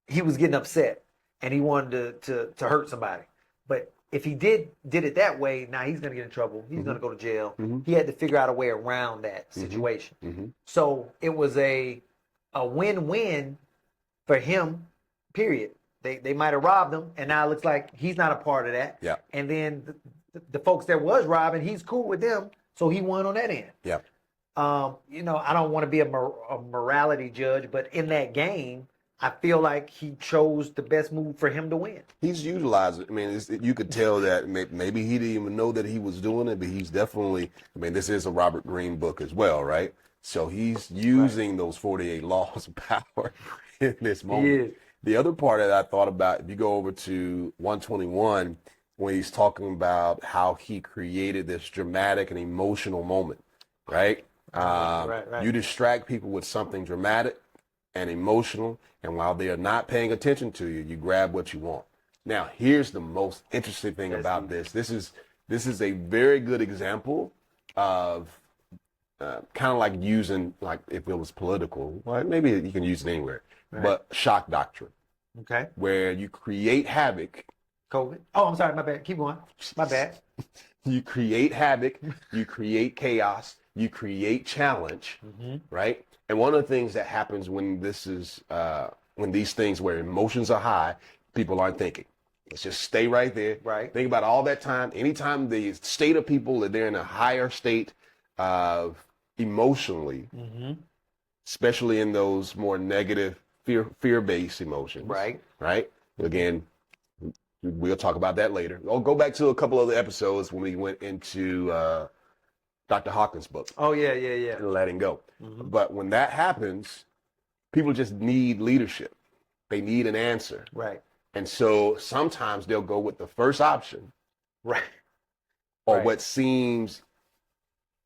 he was getting upset and he wanted to hurt somebody. But if he did it that way, now he's going to get in trouble. He's going to go to jail. He had to figure out a way around that situation. So it was a win-win for him, period. They might have robbed him, and now it looks like he's not a part of that. Yeah. And then the folks that was robbing, he's cool with them, so he won on that end. Yeah. I don't want to be a morality judge, but in that game, I feel like he chose the best move for him to win. He's utilized it. I mean, you could tell that maybe he didn't even know that he was doing it, but he's definitely, I mean, this is a Robert Greene book as well, right? So he's using those 48 laws of power in this moment. The other part that I thought about, if you go over to 121, when he's talking about how he created this dramatic and emotional moment, right? You distract people with something dramatic and emotional, and while they are not paying attention to you, you grab what you want. Now, here's the most interesting thing about this. This is a very good example of kind of like using, like if it was political, well, maybe you can use it anywhere, but shock doctrine. Okay. Where you create havoc. COVID. Oh, I'm sorry. My bad. Keep going. My bad. You create havoc. You create chaos. You create challenge. Right. And one of the things that happens when when these things where emotions are high, people aren't thinking. Let's just stay right there. Right. Think about all that time. Anytime the state of people that they're in a higher state of emotionally, especially in those more negative fear-based emotions. Right. Again, we'll talk about that later. I'll go back to a couple of the episodes when we went into Dr. Hawkins' book. Oh, yeah. Letting go. But when that happens, people just need leadership. They need an answer. Right. And so sometimes they'll go with the first option. Right. Or what seems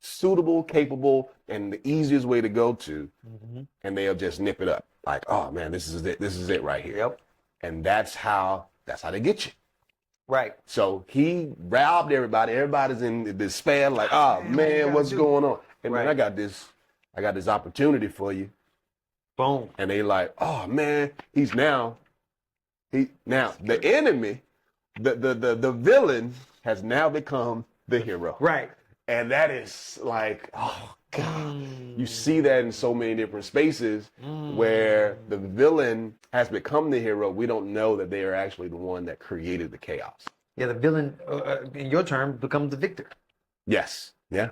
suitable, capable, and the easiest way to go to, and they'll just nip it up. Like, oh man, this is it. This is it right here. Yep. And that's how they get you. Right. So he robbed everybody. Everybody's in despair. Like, oh man, what's going on? Hey man, I got this opportunity for you. Boom. And they like, oh man, now the enemy, the villain has now become the hero. Right. And that is like, oh God, you see that in so many different spaces where the villain has become the hero. We don't know that they are actually the one that created the chaos. Yeah, the villain, in your term, becomes the victor. Yes. Yeah.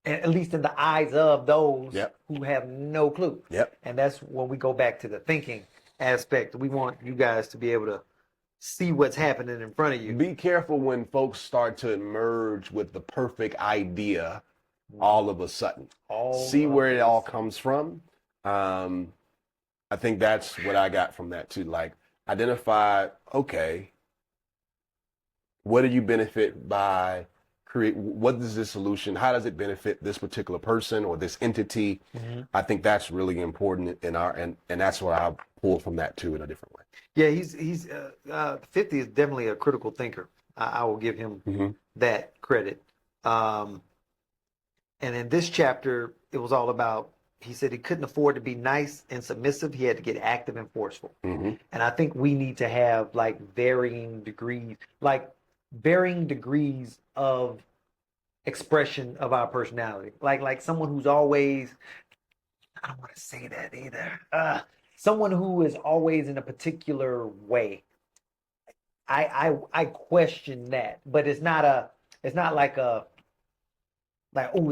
At least in the eyes of those who have no clue. Yep. And that's when we go back to the thinking aspect. We want you guys to be able to see what's happening in front of you. Be careful when folks start to emerge with the perfect idea all of a sudden. See where it all comes from. I think that's what I got from that too. Like, identify, okay, what do you benefit by what is this solution? How does it benefit this particular person or this entity? I think that's really important in and that's what I pulled from that too in a different way. Yeah, he's 50 is definitely a critical thinker. I will give him that credit. And in this chapter, it was all about, he said he couldn't afford to be nice and submissive. He had to get active and forceful. And I think we need to have like varying degrees of expression of our personality. Like someone who's always, I don't want to say that either. Someone who is always in a particular way. I question that, but it's not like oh,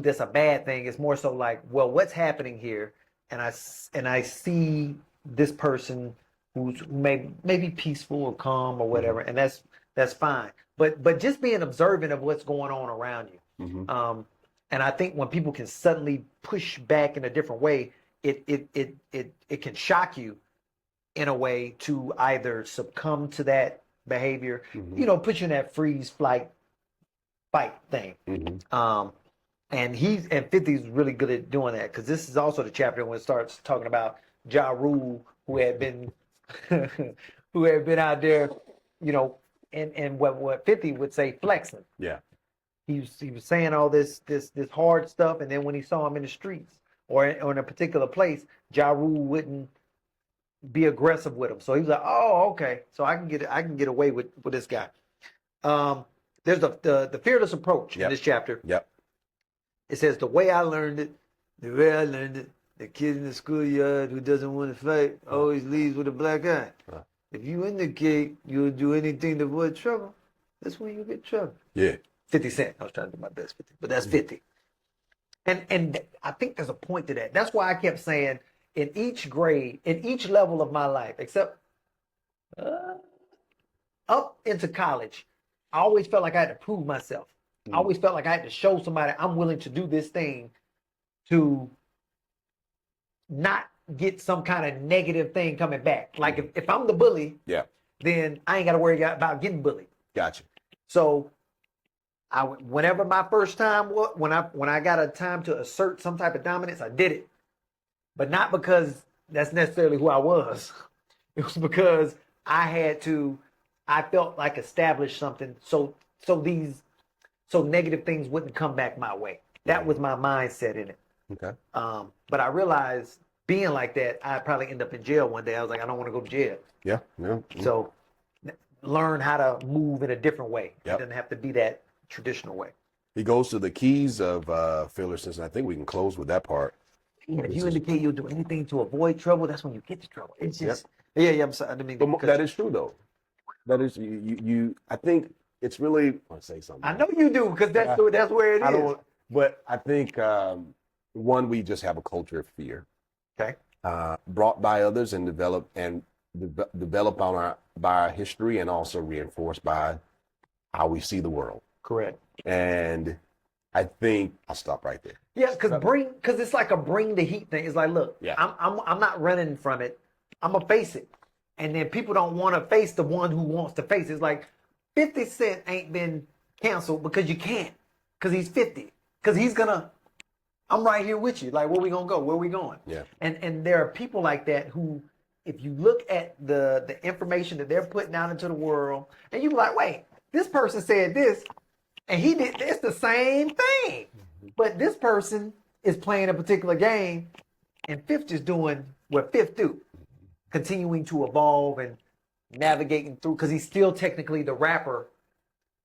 that's a bad thing. It's more so like, well, what's happening here? And I see this person who may be peaceful or calm or whatever, and that's fine. But just being observant of what's going on around you. And I think when people can suddenly push back in a different way, it can shock you in a way to either succumb to that behavior, put you in that freeze, flight, fight thing. And 50's really good at doing that, because this is also the chapter when it starts talking about Ja Rule, who had been who had been out there, and what 50 would say flexing. Yeah. He was saying all this hard stuff, and then when he saw him in the streets or in a particular place, Ja Rule wouldn't be aggressive with him. So he was like, "Oh, okay, so I can get away with this guy." There's the fearless approach in this chapter. Yep. It says the way I learned it, the kid in the schoolyard who doesn't want to fight always leaves with a black eye. If you indicate you'll do anything to avoid trouble, that's when you get trouble. Yeah. 50 Cent. I was trying to do my best, 50, but that's 50. And I think there's a point to that. That's why I kept saying in each grade, in each level of my life, except up into college, I always felt like I had to prove myself. I always felt like I had to show somebody I'm willing to do this thing to not get some kind of negative thing coming back. Like if I'm the bully, then I ain't got to worry about getting bullied. Gotcha. So whenever my first time was, when I got a time to assert some type of dominance, I did it. But not because that's necessarily who I was. It was because I felt like establish something so negative things wouldn't come back my way. That was my mindset in it. Okay. But I realized being like that, I'd probably end up in jail one day. I was like, I don't want to go to jail. Yeah. So learn how to move in a different way. Yep. It doesn't have to be that traditional way. He goes to the keys of fearlessness, and I think we can close with that part. Yeah, if you indicate you'll do anything to avoid trouble, that's when you get to trouble. It's just I'm sorry. I didn't mean to, but that is true though. That is you. I think it's really. I want to say something. I know you do, because that's where it is. But I think one, we just have a culture of fear. Okay. Brought by others and developed by our history, and also reinforced by how we see the world. Correct. And I think I'll stop right there. Yeah, because it's like a bring the heat thing. It's like, look, I'm not running from it. I'm gonna face it. And then people don't want to face the one who wants to face it. It's like 50 Cent ain't been canceled because you can't. Because he's 50. Because I'm right here with you. Like, where we gonna go? Where we going? Yeah. And there are people like that who, if you look at the information that they're putting out into the world, and you be like, wait, this person said this, and he did this the same thing. But this person is playing a particular game, and Fifth is doing what Fifth do, continuing to evolve and navigating through, because he's still technically the rapper.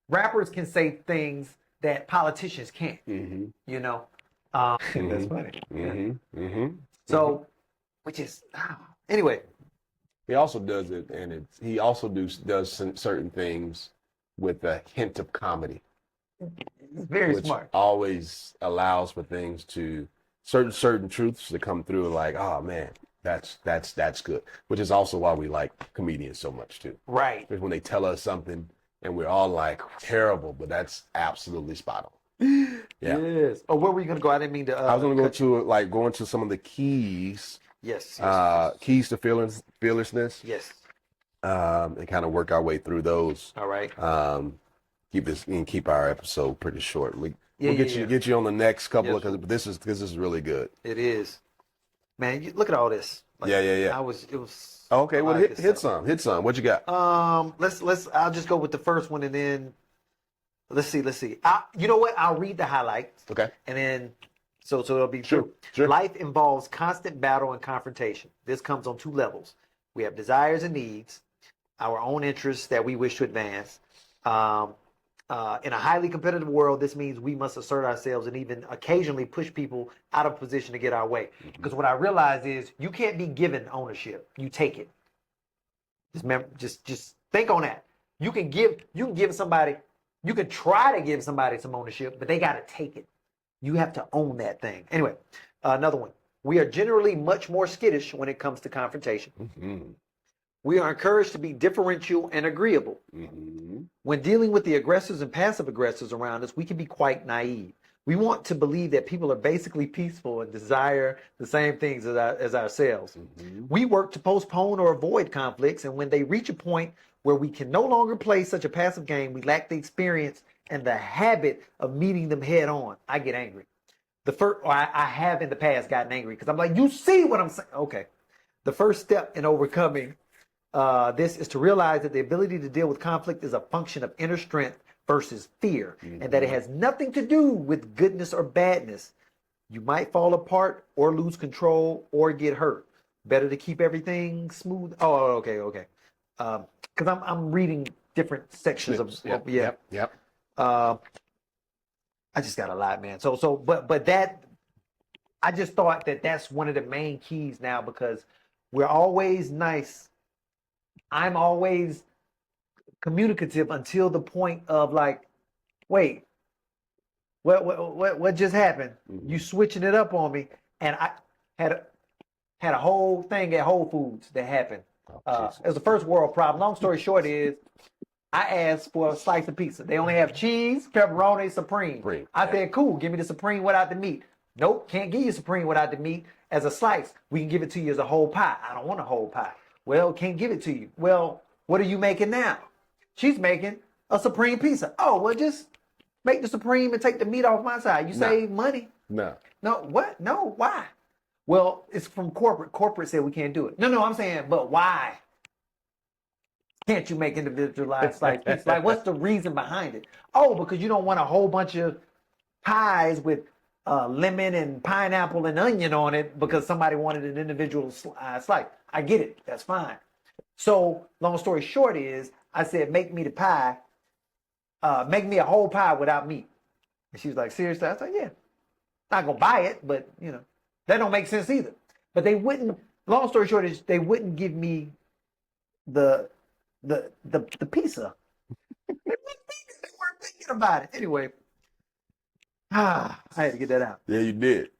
Rappers can say things that politicians can't, you know? That's funny. So, which is, anyway. He also does it, and he also does certain things with a hint of comedy. Very smart. Which always allows for things to, certain truths to come through, like, oh man, that's good. Which is also why we like comedians so much too. Right. Because when they tell us something and we're all like, terrible, but that's absolutely spot on. Yeah. Yes. Oh, where were you gonna go? I didn't mean to. I was gonna go into some of the keys. Yes. Keys to fearlessness. Yes. And kind of work our way through those. All right. Keep our episode pretty short. We'll get you on the next couple because this is really good. It is, man. Look at all this. Like, yeah. It was. Okay, well, hit some. What you got? Let's. I'll just go with the first one, and then let's see. You know what? I'll read the highlights. Okay. And then, so it'll be sure. Life involves constant battle and confrontation. This comes on two levels. We have desires and needs, our own interests that we wish to advance, In a highly competitive world, this means we must assert ourselves and even occasionally push people out of position to get our way. Because what I realize is you can't be given ownership; you take it. Just think on that. You can give somebody, you can try to give somebody some ownership, but they got to take it. You have to own that thing. Anyway, another one. We are generally much more skittish when it comes to confrontation. Mm-hmm. We are encouraged to be differential and agreeable. Mm-hmm. When dealing with the aggressors and passive aggressors around us, we can be quite naive. We want to believe that people are basically peaceful and desire the same things as ourselves. Mm-hmm. We work to postpone or avoid conflicts, and when they reach a point where we can no longer play such a passive game, we lack the experience and the habit of meeting them head on. I get angry. I have in the past gotten angry because I'm like, you see what I'm saying? Okay. The first step in overcoming this is to realize that the ability to deal with conflict is a function of inner strength versus fear, and that it has nothing to do with goodness or badness. You might fall apart or lose control or get hurt. Better to keep everything smooth. Oh, okay. Because I'm reading different sections of Yep. I just got a lot, man. But that I just thought that that's one of the main keys now because we're always nice. I'm always communicative until the point of like, wait, what just happened? Mm-hmm. You switching it up on me, and I had a whole thing at Whole Foods that happened. It was a first world problem. Long story short is, I asked for a slice of pizza. They only have cheese, pepperoni, supreme. I said, cool, give me the supreme without the meat. Nope, can't give you supreme without the meat as a slice. We can give it to you as a whole pie. I don't want a whole pie. Well, can't give it to you. Well, what are you making now? She's making a supreme pizza. Oh, well, just make the supreme and take the meat off my side. You save money. No. What? No, why? Well, it's from corporate. Corporate said we can't do it. No, I'm saying, but why can't you make individualized slice pizza? Like, what's the reason behind it? Oh, because you don't want a whole bunch of pies with lemon and pineapple and onion on it because somebody wanted an individual slice. I get it. That's fine. So, long story short is, I said, make me the pie. Make me a whole pie without meat. And she was like, seriously? I was like, yeah. Not gonna buy it, but that don't make sense either. But they wouldn't. Long story short is, they wouldn't give me the pizza. They weren't thinking about it. Anyway, I had to get that out. Yeah, you did.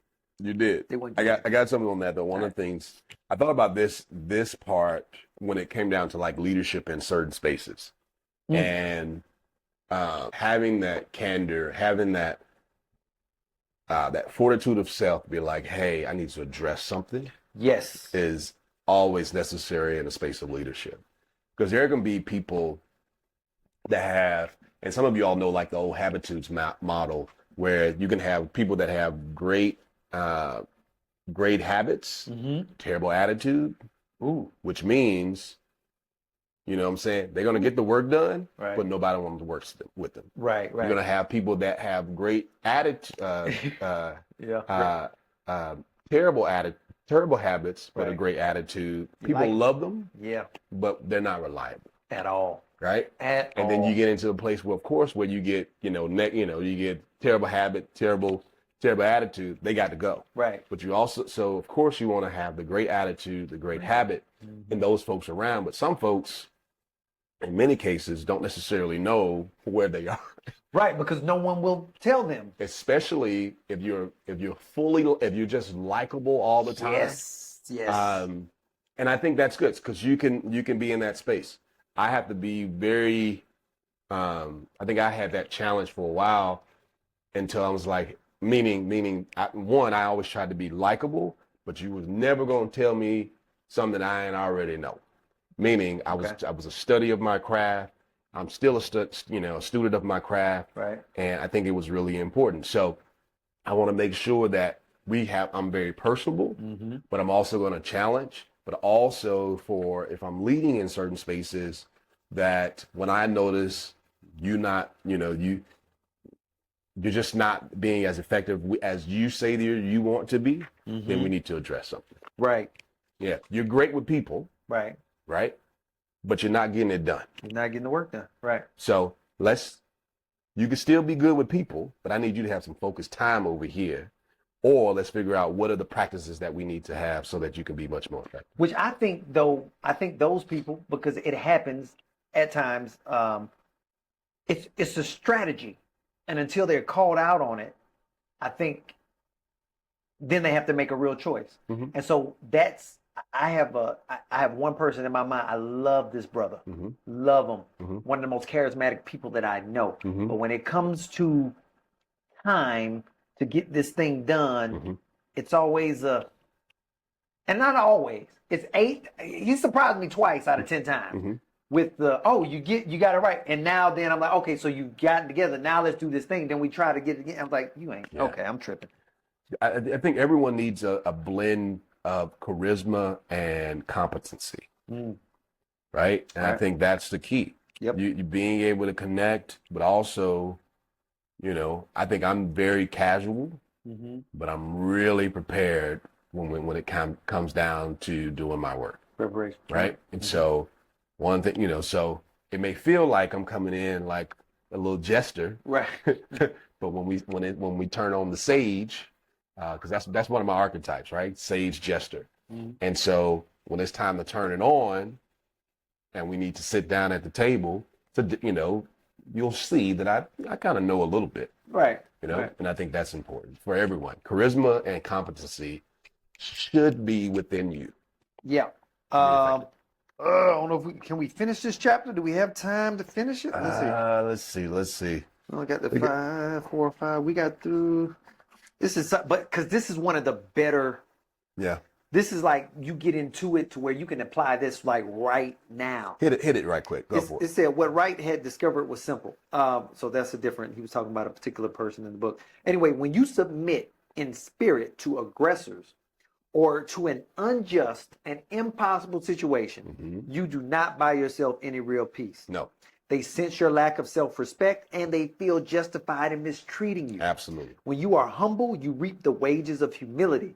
I got something on that though. One of the things I thought about this part when it came down to like leadership in certain spaces, and having that candor, having that fortitude of self to be like, hey, I need to address something. Yes, is always necessary in a space of leadership, because there can be people that have, and some of you all know like the old habitudes model, where you can have people that have great habits, terrible attitude, which means, you know what I'm saying, they're going to get the work done, but nobody wants to work with them. Right. You're going to have people that have great attitude, terrible habits, but a great attitude. People love them, but they're not reliable at all. Right? And then you get into a place where, of course, where you get, you get terrible habit, terrible attitude, they got to go. Right. But you also, so of course you want to have the great attitude, the great habit, and those folks around. But some folks, in many cases, don't necessarily know where they are. Right, because no one will tell them. Especially if you're just likable all the time. Yes. And I think that's good because you can be in that space. I have to be very, I think I had that challenge for a while until I was like, meaning I always tried to be likable, but you was never going to tell me something I ain't already know. Meaning I was a study of my craft. I'm still a student of my craft. Right. And I think it was really important. So I want to make sure that I'm very personable, but I'm also going to challenge. But also if I'm leading in certain spaces, that when I notice you're just not being as effective as you say that you want to be, then we need to address something. Right. Yeah. You're great with people. Right. Right. But you're not getting it done. You're not getting the work done. Right. So let's You can still be good with people, but I need you to have some focused time over here. Or let's figure out what are the practices that we need to have so that you can be much more effective. Which I think, though, I think those people, because it happens at times, it's a strategy, and until they're called out on it, I think then they have to make a real choice. Mm-hmm. And so I have one person in my mind. I love this brother, Mm-hmm. love him, Mm-hmm. one of the most charismatic people that I know. Mm-hmm. But when it comes to time to get this thing done, Mm-hmm. it's always and not always. It's 8. He surprised me twice out of 10 times. Mm-hmm. With the you got it right, and now then I'm like, okay, so you got it together. Now let's do this thing. Then we try to get it again. I'm like, you ain't okay. I'm tripping. I think everyone needs a blend of charisma and competency, right? And I think that's the key. Yep. You being able to connect, but also, I think I'm very casual, but I'm really prepared when it comes down to doing my work. Preparation. Right. And so one thing, so it may feel like I'm coming in like a little jester, Right. but when we turn on the sage, because that's one of my archetypes, right? Sage jester. And so when it's time to turn it on, and we need to sit down at the table, you'll see that I kind of know a little bit, Right. Right. And I think that's important for everyone. Charisma and competency should be within you. Yeah. I don't know if can we finish this chapter? Do we have time to finish it? Let's see. I got the 5, 4, 5. We got through. This is, but because this is one of the better. Yeah. This is like you get into it to where you can apply this like right now. Hit it right quick. Go for it. It said what Wright had discovered was simple. So that's a different. He was talking about a particular person in the book. Anyway, when you submit in spirit to aggressors or to an unjust and impossible situation, you do not buy yourself any real peace. No. They sense your lack of self-respect and they feel justified in mistreating you. Absolutely. When you are humble, you reap the wages of humility.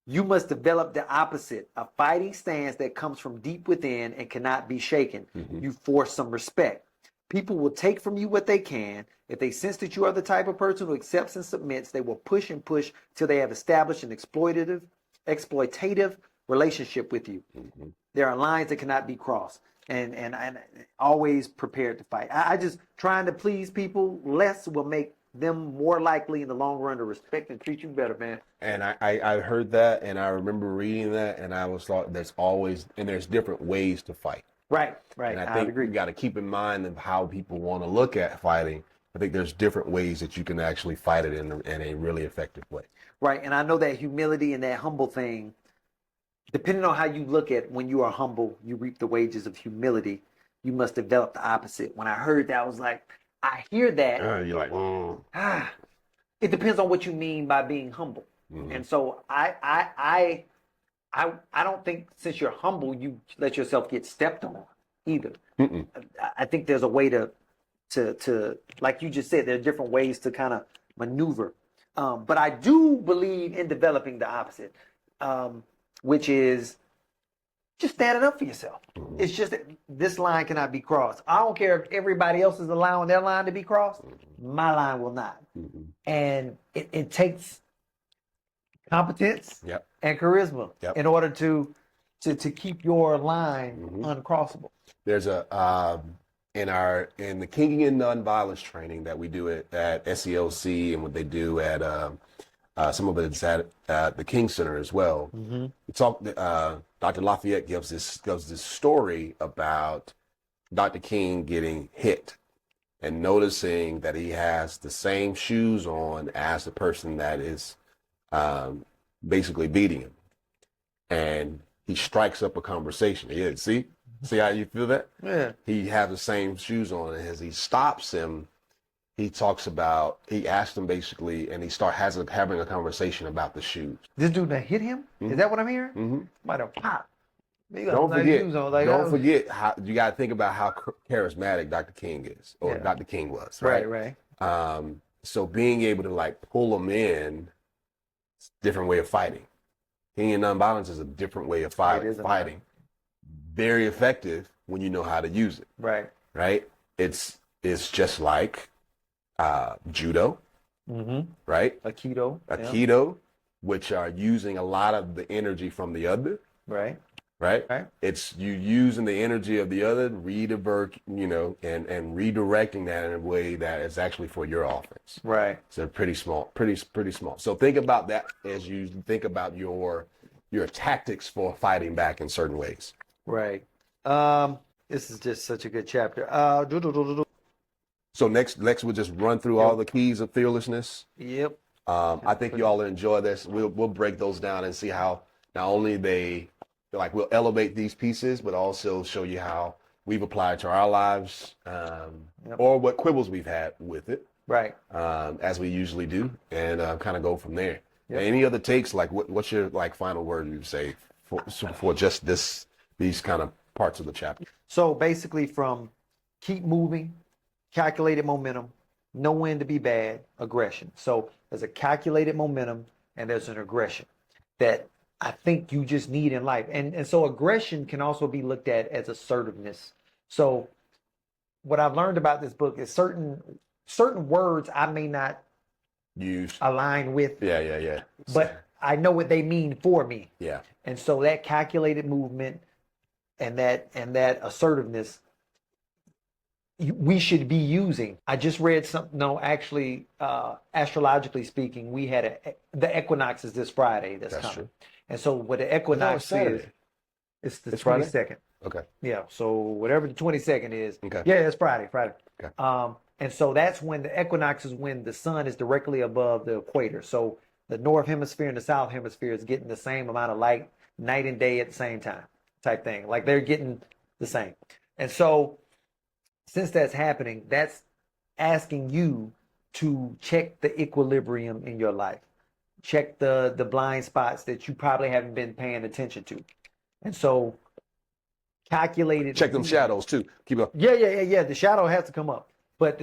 You must develop the opposite, a fighting stance that comes from deep within and cannot be shaken. You force some respect. People will take from you what they can. If they sense that you are the type of person who accepts and submits, they will push and push till they have established an exploitative relationship with you. There are lines that cannot be crossed. And always prepared to fight. I just trying to please people less will make them more likely in the long run to respect and treat you better, man. And I heard that, and I remember reading that, and I was thought there's different ways to fight. Right. And I think you got to keep in mind of how people want to look at fighting. I think there's different ways that you can actually fight it in a really effective way. Right. And I know that humility and that humble thing, depending on how you look at when you are humble, you reap the wages of humility. You must develop the opposite. When I heard that, I was like, I hear that. You're like, It depends on what you mean by being humble. And so I don't think since you're humble, you let yourself get stepped on either. I think there's a way to like you just said, there are different ways to kind of maneuver. But I do believe in developing the opposite, which is just standing up for yourself. It's just that this line cannot be crossed. I don't care if everybody else is allowing their line to be crossed. My line will not. And it takes competence and charisma in order to keep your line uncrossable. There's in the King and Nonviolence training that we do at SELC and what they do at some of it's at the King Center as well. Dr. Lafayette gives this story about Dr. King getting hit and noticing that he has the same shoes on as the person that is basically beating him, and he strikes up a conversation. Yeah, see how you feel that? Yeah. He has the same shoes on, and as he stops him, he asked him basically, and he having a conversation about the shoes. This dude that hit him? Is that what I'm hearing? Might have popped. Don't forget how you got to think about how charismatic Dr. King is, or Dr. King was, right? Right. So being able to like pull him in, different way of fighting. King and Nonviolence is a different way of fighting. Very effective when you know how to use it. Right. Right. It's just like judo, right? Aikido. Aikido, which are using a lot of the energy from the other. Right. Right? It's you using the energy of the other, redivert, and redirecting that in a way that is actually for your offense. Right. So pretty small. So think about that as you think about your tactics for fighting back in certain ways. Right. This is just such a good chapter. So next we'll just run through all the keys of fearlessness. Yep. I think you all will enjoy this. We'll break those down and see how not only we'll elevate these pieces, but also show you how we've applied to our lives, or what quibbles we've had with it, right? As we usually do, and kind of go from there. Yep. Any other takes? Like, what's your final word you'd say for just these kind of parts of the chapter? So basically, from keep moving, calculated momentum, know when to be bad, aggression. So there's a calculated momentum and there's an aggression that I think you just need in life. And so aggression can also be looked at as assertiveness. So what I've learned about this book is certain words I may not use align with. Yeah. But I know what they mean for me. Yeah. And so that calculated movement and that assertiveness we should be using. I just read something. No, actually, astrologically speaking, we had the equinox is this Friday. That's coming. True. And so what the equinox is, it's the 22nd. Okay. Yeah. So whatever the 22nd is. Okay. Yeah, it's Friday. Okay. And so that's when the equinox is when the sun is directly above the equator. So the north hemisphere and the south hemisphere is getting the same amount of light night and day at the same time, type thing. Like they're getting the same. And so since that's happening, that's asking you to check the equilibrium in your life. Check the blind spots that you probably haven't been paying attention to. And so calculated. Check them shadows too. Keep up. Yeah. The shadow has to come up. But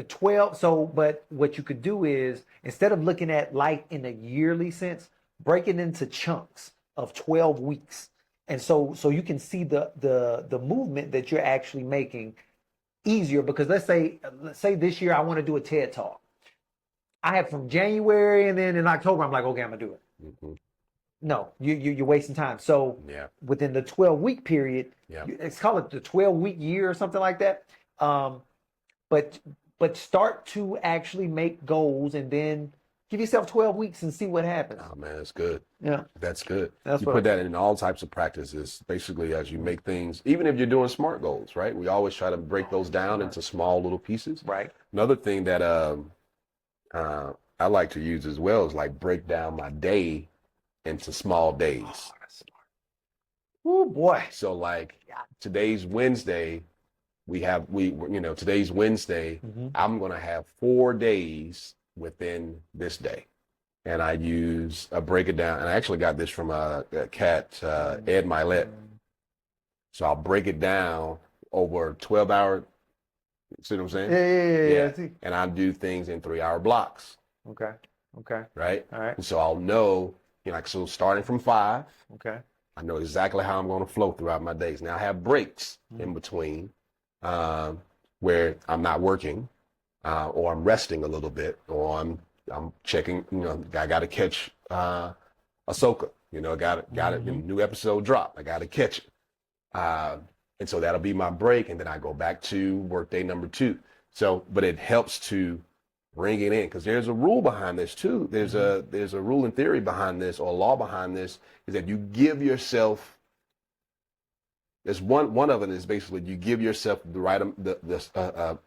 but what you could do is, instead of looking at life in a yearly sense, break it into chunks of 12 weeks. And so you can see the movement that you're actually making easier. Because let's say this year I want to do a TED Talk. I have from January, and then in October I'm like, okay, I'm gonna do it. Mm-hmm. No, you're wasting time. So within the 12-week period, it's called the 12-week year or something like that. But start to actually make goals and then give yourself 12 weeks and see what happens. Oh man, that's good. Yeah, that's good. That's you put that in all types of practices. Basically, as you make things, even if you're doing SMART goals, right? We always try to break those down into small little pieces. Right. Another thing that I like to use as well is like break down my day into small days. Oh, that's smart. Oh boy. So like today's Wednesday, today's Wednesday, I'm going to have 4 days within this day. And I break it down. And I actually got this from a cat, Ed Milet. So I'll break it down over 12-hour. See what I'm saying? Yeah. And I do things in 3-hour blocks. Okay. Right? All right. And so I'll know, so starting from 5. Okay. I know exactly how I'm going to flow throughout my days. Now I have breaks in between where I'm not working or I'm resting a little bit or I'm checking, I got to catch Ahsoka, got it, new episode drop. I got to catch it. And so that'll be my break. And then I go back to workday number 2. So, but it helps to bring it in because there's a rule behind this too. There's a rule and theory behind this, or a law behind this, is that you give yourself. There's one of it is basically you give yourself the right a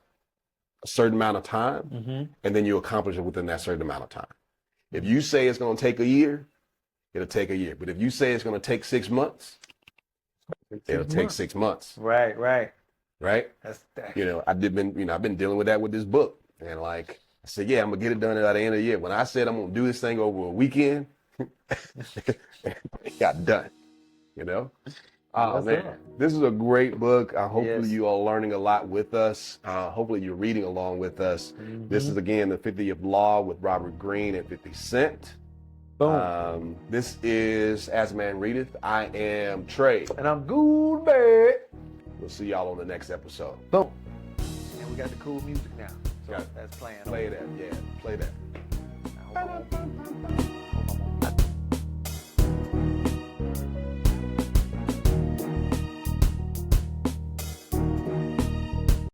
certain amount of time, and then you accomplish it within that certain amount of time. If you say it's going to take a year, it'll take a year. But if you say it's going to take 6 months, it'll take 6 months. Right. That's I've been dealing with that with this book, and like I said, I'm gonna get it done at the end of the year. When I said I'm gonna do this thing over a weekend, it got done. Oh man, this is a great book. Hopefully you are learning a lot with us. Hopefully you're reading along with us. This is again the 50th Law with Robert Greene and 50 Cent. Boom. This is As a Man Readeth. I am Trey. And I'm Goodbad. We'll see y'all on the next episode. Boom. And we got the cool music now. So Got it. that's playing. Play that, yeah, play that. I hope I won't-